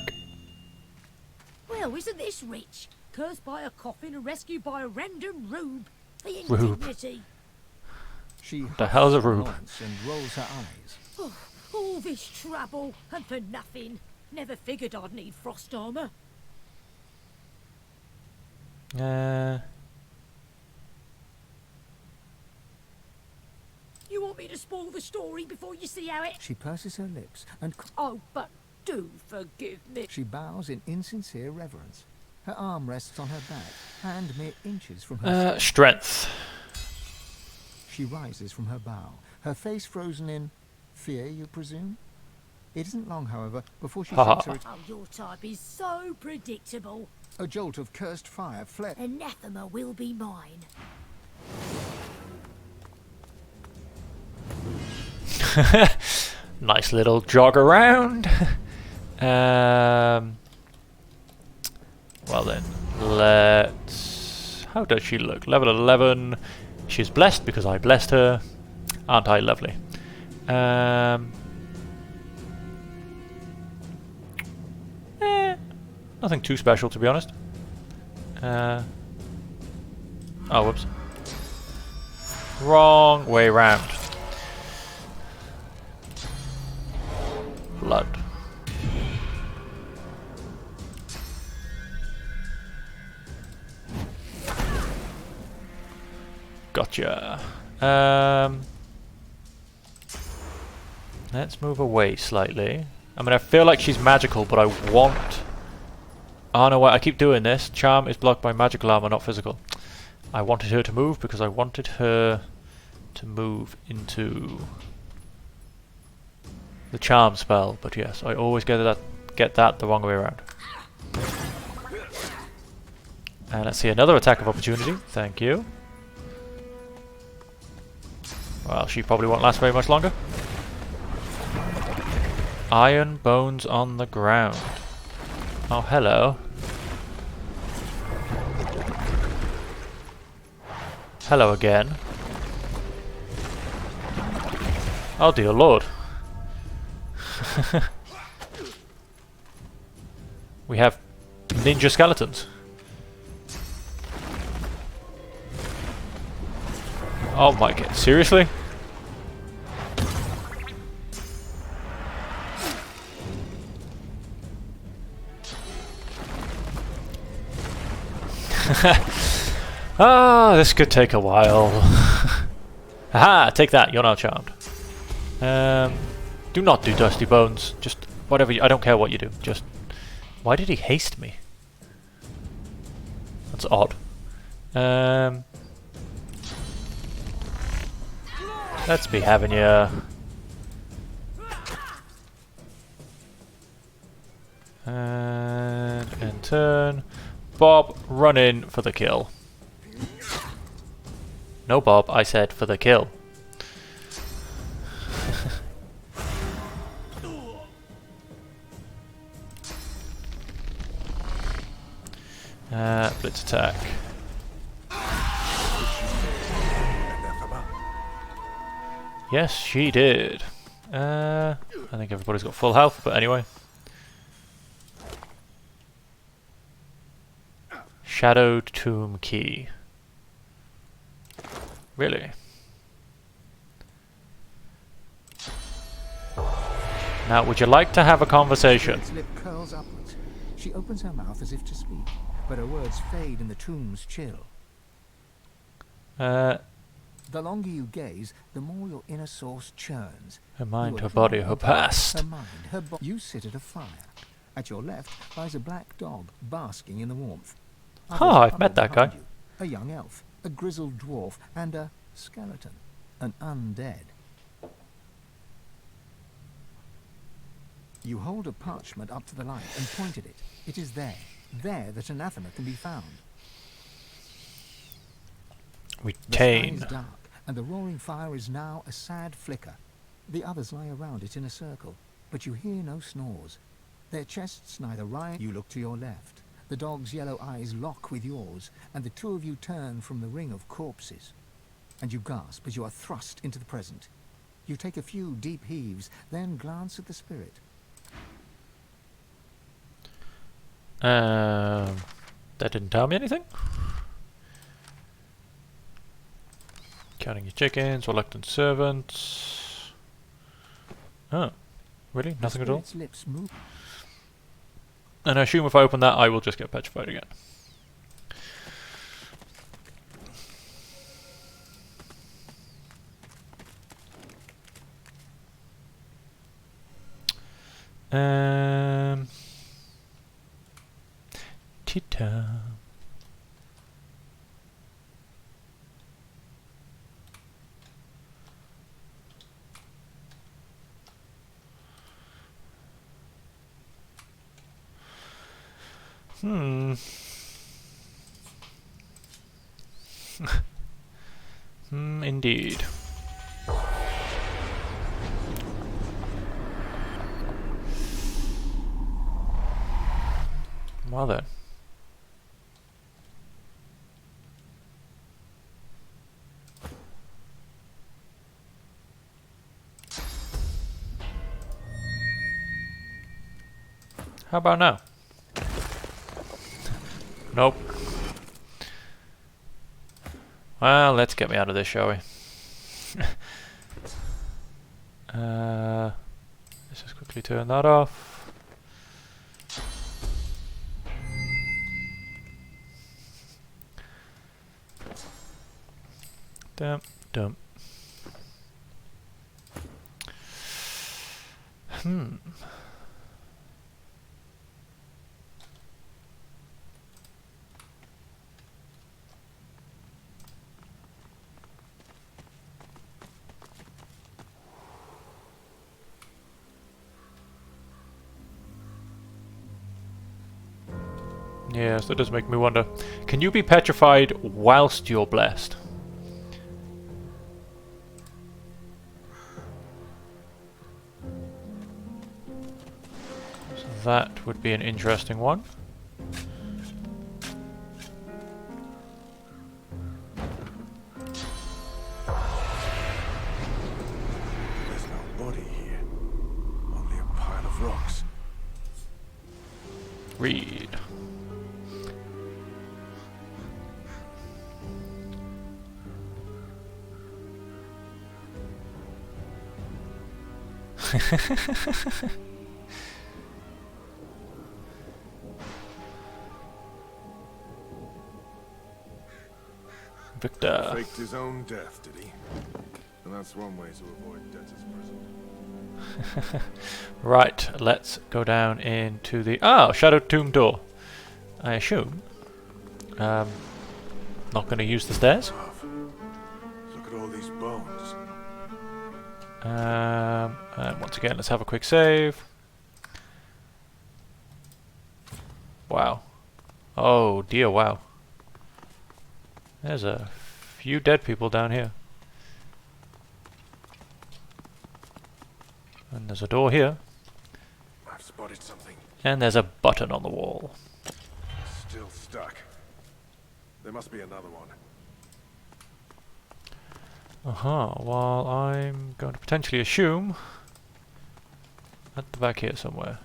S19: Well, isn't this rich? cursed by a coffin and rescued by a random rube. The
S1: Rube.
S19: indignity.
S3: She
S1: The hell's a
S3: huffs
S1: rube?
S3: once and rolls her eyes.
S19: Oh, all this trouble, and for nothing. Never figured I'd need frost armor. You want me to spoil the story before you see how it...
S3: She purses her lips and...
S19: Oh, but do forgive me.
S3: She bows in insincere reverence. Her arm rests on her back, hand mere inches from her...
S1: Strength.
S3: She rises from her bow, her face frozen in fear, you presume? It isn't long, however, before she shakes her...
S19: Oh, your type is so predictable.
S3: A jolt of cursed fire fled.
S19: Anathema will be mine.
S1: Nice little jog around. Well then, let's... How does she look? Level 11. She's blessed because I blessed her. Aren't I lovely? Nothing too special, to be honest. Oh, whoops. Wrong way round. Blood. Gotcha. Let's move away slightly. I mean, I feel like she's magical, but I want... Oh no, wait, I keep doing this. Charm is blocked by magical armor, not physical. I wanted her to move because I wanted her to move into the charm spell, but yes, I always get that the wrong way around. And let's see, another attack of opportunity. Thank you. Well, she probably won't last very much longer. Iron bones on the ground. Oh, hello. Hello again. Oh dear lord. We have ninja skeletons. Oh my god, seriously? Ah, this could take a while. Aha, take that, you're now charmed. Do not do Dusty Bones. Just whatever I don't care what you do. Just... Why did he haste me? That's odd. Let's be having you. And turn. Bob, run in for the kill. No, Bob, I said for the kill. Blitz attack. Yes, she did. I think everybody's got full health, but anyway. Shadowed Tomb Key. Really? Now, would you like to have a conversation?
S3: Its lip curls upwards. She opens her mouth as if to speak, but her words fade in the tomb's chill. The longer you gaze, the more your inner source churns.
S1: Her mind, her body, her past.
S3: Her mind, her body. You sit at a fire. At your left lies a black dog, basking in the warmth.
S1: Oh, I've met that guy.
S3: You, a young elf, a grizzled dwarf, and a skeleton, an undead. You hold a parchment up to the light and point at it. It is there that anathema can be found.
S1: Retain.
S3: The sky is dark, and the roaring fire is now a sad flicker. The others lie around it in a circle, but you hear no snores. Their chests neither rise. You look to your left. The dog's yellow eyes lock with yours, and the two of you turn from the ring of corpses. And you gasp as you are thrust into the present. You take a few deep heaves, then glance at the spirit.
S1: That didn't tell me anything. Counting your chickens, reluctant servants. Oh, really? Nothing at all?
S3: Lips move.
S1: And I assume if I open that, I will just get petrified again. Tita. Indeed. Well then. How about now? Nope. Well, let's get me out of this, shall we? Let's just quickly turn that off. Dump, dump. Yes, that does make me wonder. Can you be petrified whilst you're blessed? So that would be an interesting one.
S2: There's no body here. Only a pile of rocks.
S1: Read. Victor.
S2: Faked his own death, did he? And that's one way to avoid debtor's prison.
S1: Right, let's go down into the Shadow Tomb door. I assume. Not going to use the stairs.
S2: Look at all these bones.
S1: And once again, let's have a quick save. Wow. Oh dear, wow. There's a few dead people down here. And there's a door here.
S2: I've spotted something.
S1: And there's a button on the wall.
S2: Still stuck. There must be another one.
S1: Well, I'm going to potentially assume at the back here somewhere.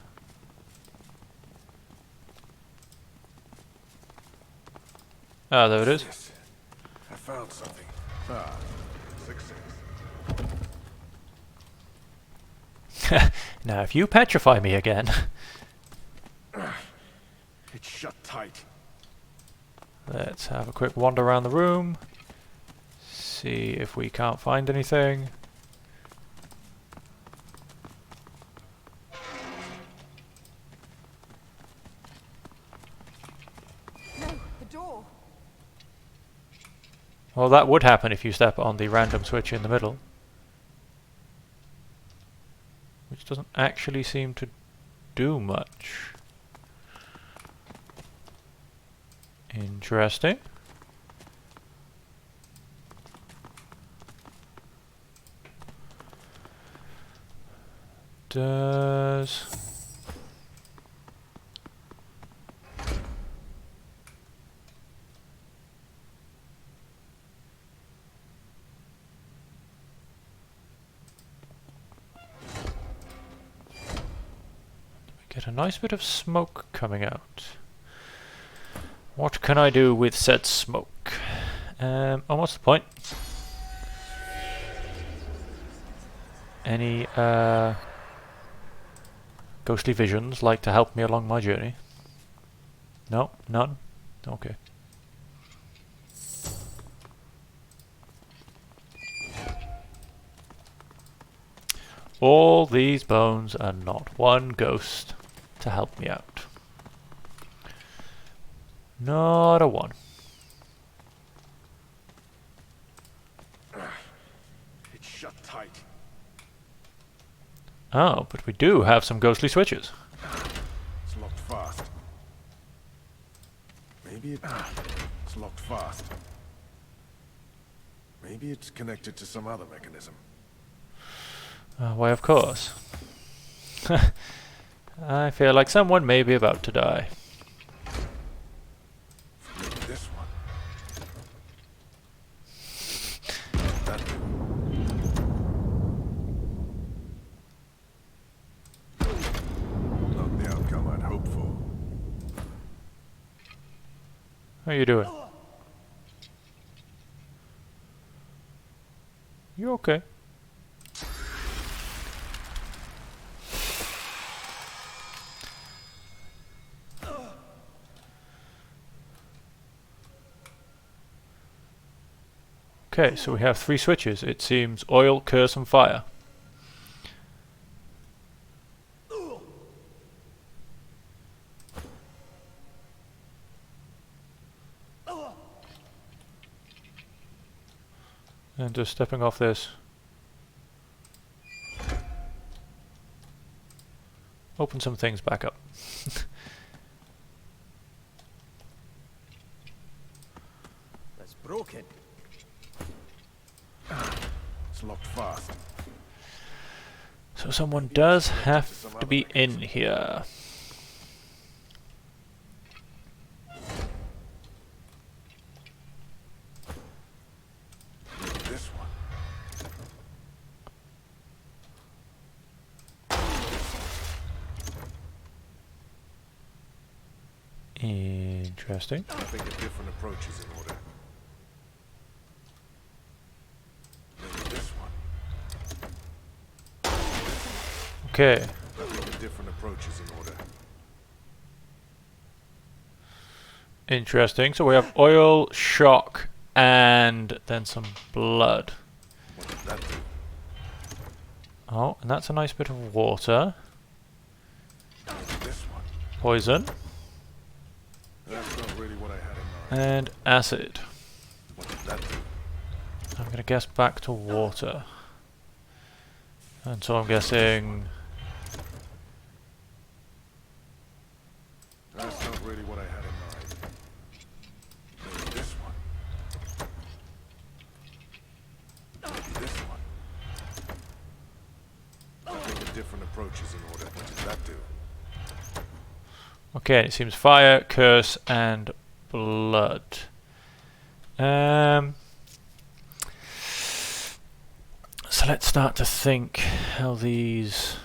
S1: Ah, there it is.
S2: Yes. I found something. Success.
S1: Now, if you petrify me again...
S2: It's shut tight.
S1: Let's have a quick wander around the room. See if we can't find anything.
S19: No, the door.
S1: Well, that would happen if you step on the random switch in the middle. Which doesn't actually seem to do much. Interesting. Does... get a nice bit of smoke coming out. What can I do with said smoke? Oh, what's the point? Any ghostly visions like to help me along my journey? No? None? Okay. All these bones and not one ghost to help me out. Not a one.
S2: It's shut tight.
S1: Oh, but we do have some ghostly switches.
S2: It's locked fast. Maybe it's locked fast. Maybe it's connected to some other mechanism.
S1: Why, of course. I feel like someone may be about to die.
S2: Maybe this one. Not the outcome I'd hoped for.
S1: How are you doing? You okay? Okay, so we have 3 switches. It seems oil, curse, and fire. And just stepping off this. Open some things back up.
S17: That's broken.
S2: It's locked fast.
S1: So someone does have to be in here.
S2: This one.
S1: Interesting.
S2: I think a different approach is in order. Maybe this one.
S1: Okay.
S2: I think a different approach is in order.
S1: Interesting. So we have oil, shock, and then some blood.
S2: What did that do?
S1: Oh, and that's a nice bit of water.
S2: This one.
S1: Poison.
S2: That's not really what I had in mind.
S1: And acid.
S2: What did that do?
S1: I'm going to guess back to water. And so I'm guessing...
S2: That's not really what I had in mind. Maybe this one. Maybe this one. I think a different approach is in order. What did that do?
S1: Okay, it seems fire, curse, and blood. So let's start to think how these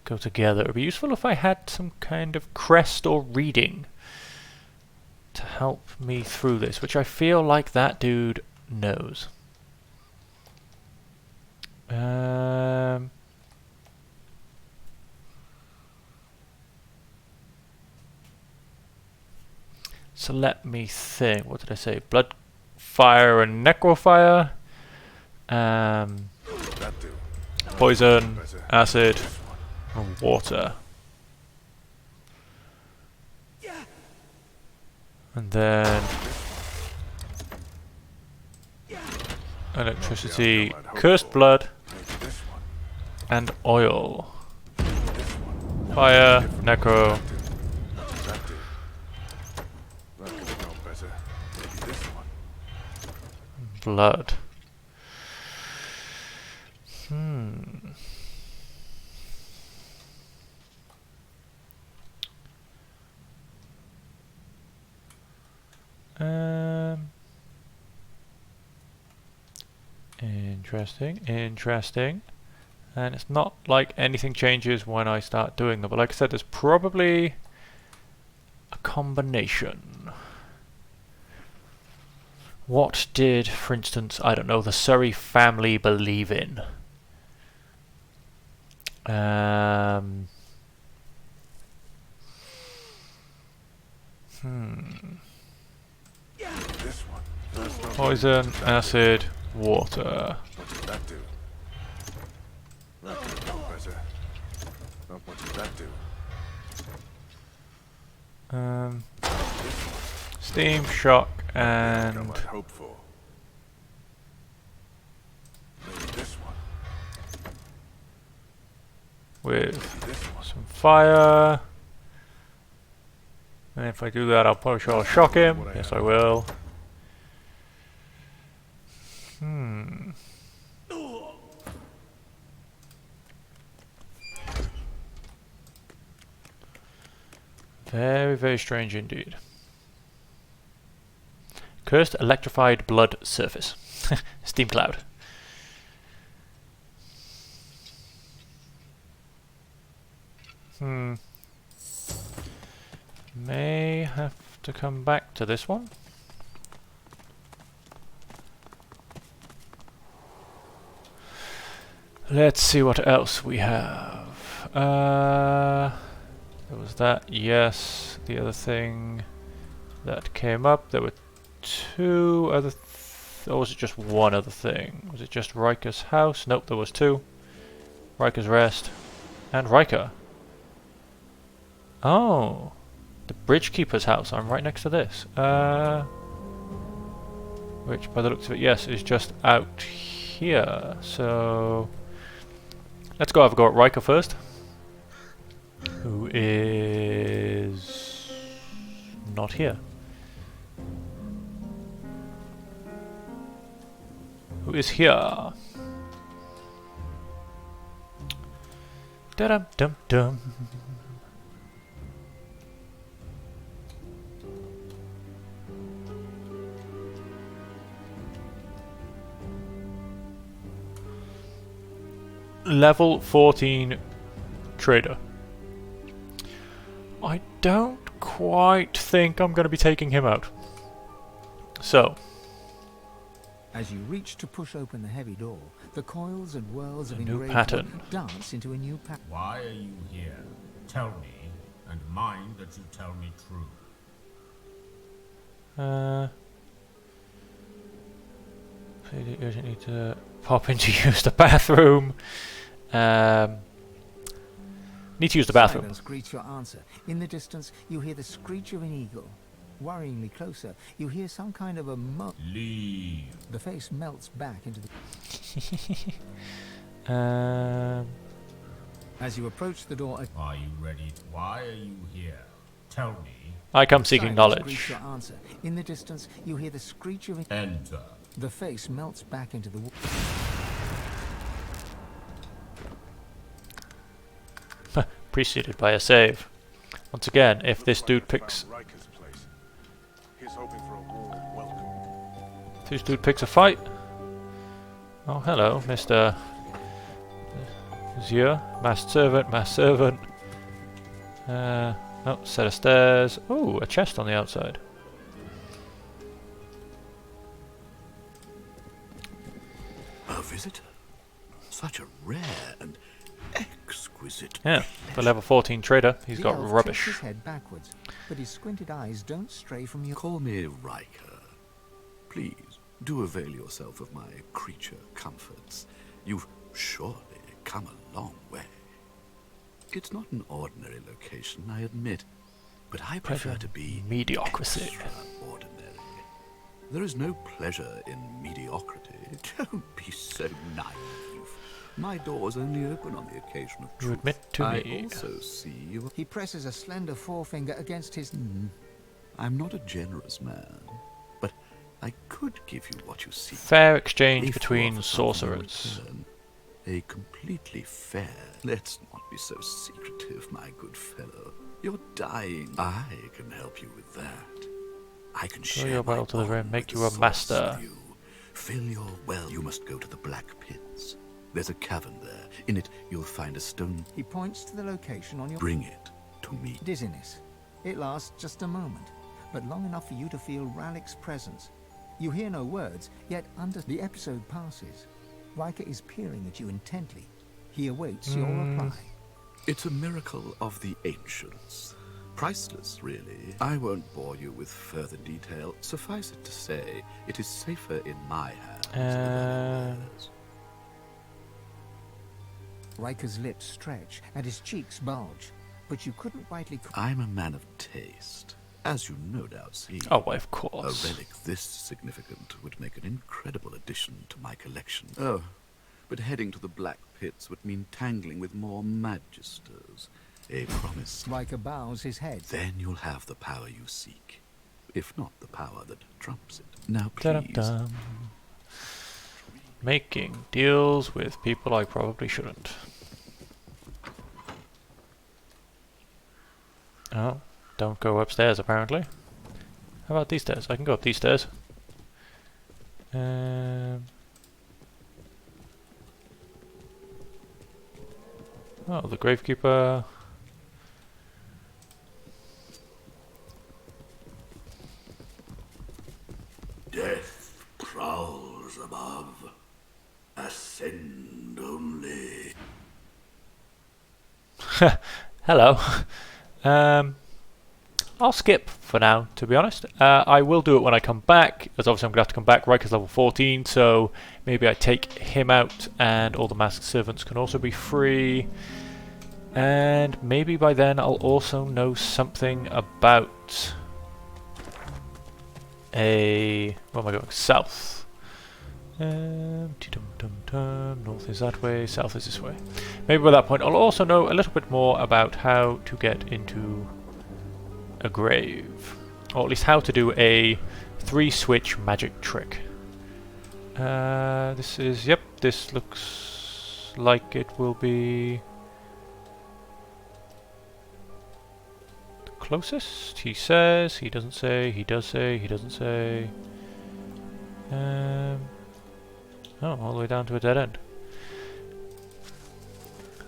S1: go together. It would be useful if I had some kind of crest or reading to help me through this, which I feel like that dude knows. So let me think. What did I say? Blood, fire, and necrofire. Poison, acid, and water. And then electricity, cursed blood, and oil. Fire, necro. Blood. Interesting. And it's not like anything changes when I start doing them, but like I said, there's probably a combination. What did, for instance, I don't know, the Surrey family believe in?
S2: This one. First up.
S1: Poison, acid, water.
S2: What did that do? No better. Not what did that do?
S1: Steam, shock, and
S2: I might hope for. Maybe this one.
S1: with some fire. And if I do that, I'll probably sure shock him. Yes, I will. Very, very strange indeed. Cursed electrified blood surface. Steam cloud. May have to come back to this one. Let's see what else we have. There was that, yes. The other thing that came up, there were two other or was it just one other thing? Was it just Riker's house? Nope, there was two. Riker's Rest and Riker. Oh, the Bridgekeeper's house. I'm right next to this. Which, by the looks of it, yes, is just out here. So let's go have a go at Riker first, who is not here. Who is here? Da-dum dum dum. Level 14 trader. I don't quite think I'm going to be taking him out. So,
S3: as you reach to push open the heavy door, the coils and whirls of
S1: new
S3: engraved
S1: pattern.
S3: wood dance into a new pattern.
S20: Why are you here? Tell me, and mind that you tell me true.
S1: Really urgently to pop in to use the bathroom. Need to use the bathroom.
S3: Silence greets your answer. In the distance, you hear the screech of an eagle. Worryingly closer, you hear some kind of a moan.
S20: Leave.
S3: The face melts back into the... As you approach the door...
S20: Are you ready? Why are you here? Tell me.
S1: I come seeking knowledge.
S3: Greets your answer. In the distance, you hear the screech of an...
S20: Enter.
S3: The face melts back into the...
S1: Preceded by a save. Once again, if this dude picks... If this dude picks a fight... Oh, hello, Mr. Zier. Masked servant, masked servant. Oh, set of stairs. Oh, a chest on the outside.
S11: A visitor? Such a rare and exquisite.
S1: Yeah, for level 14 trader, he's
S3: The
S1: got
S3: elf
S1: rubbish.
S3: tilts his head backwards, but his squinted eyes don't stray from your...
S11: Call me Riker. Please, do avail yourself of my creature comforts. You've surely come a long way. It's not an ordinary location, I admit, but I prefer to be
S1: mediocrity.
S11: Extraordinary. There is no pleasure in mediocrity. Don't be so naive. My doors only open on the occasion of truth.
S1: You admit to
S11: I
S1: me.
S11: also see you.
S3: He presses a slender forefinger against his...
S11: I'm not a generous man, but I could give you what you seek.
S1: Fair exchange
S11: If
S1: between
S11: you offer something in
S1: sorcerers.
S11: return, a completely fair. Let's not be so secretive, my good fellow. You're dying. I can help you with that. I can
S1: Fill
S11: share
S1: your
S11: my
S1: well to the rim,
S11: bond
S1: make
S11: with
S1: you
S11: the
S1: a
S11: source
S1: master.
S11: of you. Fill your well. You must go to the Black Pits. There's a cavern there. In it, you'll find a stone.
S3: He points to the location on your...
S11: Bring it to me.
S3: Dizziness. It lasts just a moment, but long enough for you to feel Ralik's presence. You hear no words, yet the episode passes. Riker is peering at you intently. He awaits your reply.
S21: It's a miracle of the ancients. Priceless, really. I won't bore you with further detail. Suffice it to say, it is safer in my hands than in theirs.
S3: Riker's lips stretch and his cheeks bulge, but you couldn't rightly...
S21: I'm a man of taste, as you no doubt see.
S1: Oh, well, of course.
S21: A relic this significant would make an incredible addition to my collection. Oh, but heading to the Black Pits would mean tangling with more magisters. A promise.
S3: Riker bows his head.
S21: Then you'll have the power you seek, if not the power that trumps it. Now, please.
S1: Da-dum-dum. Making deals with people I probably shouldn't. Oh, don't go upstairs apparently. How about these stairs? I can go up these stairs. Oh, the Gravekeeper.
S21: Death prowls above. Ascend only.
S1: Hello. I'll skip for now, to be honest. I will do it when I come back, as obviously I'm going to have to come back. Riker's level 14, so maybe I take him out and all the masked servants can also be free. And maybe by then I'll also know something about where am I going? South. North is that way, south is this way. Maybe by that point I'll also know a little bit more about how to get into a grave. Or at least how to do a 3-switch magic trick. This is, yep, this looks like it will be the closest. He says, he doesn't say, he does say, he doesn't say. Oh, all the way down to a dead end.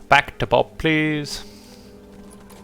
S1: Back to Bob, please.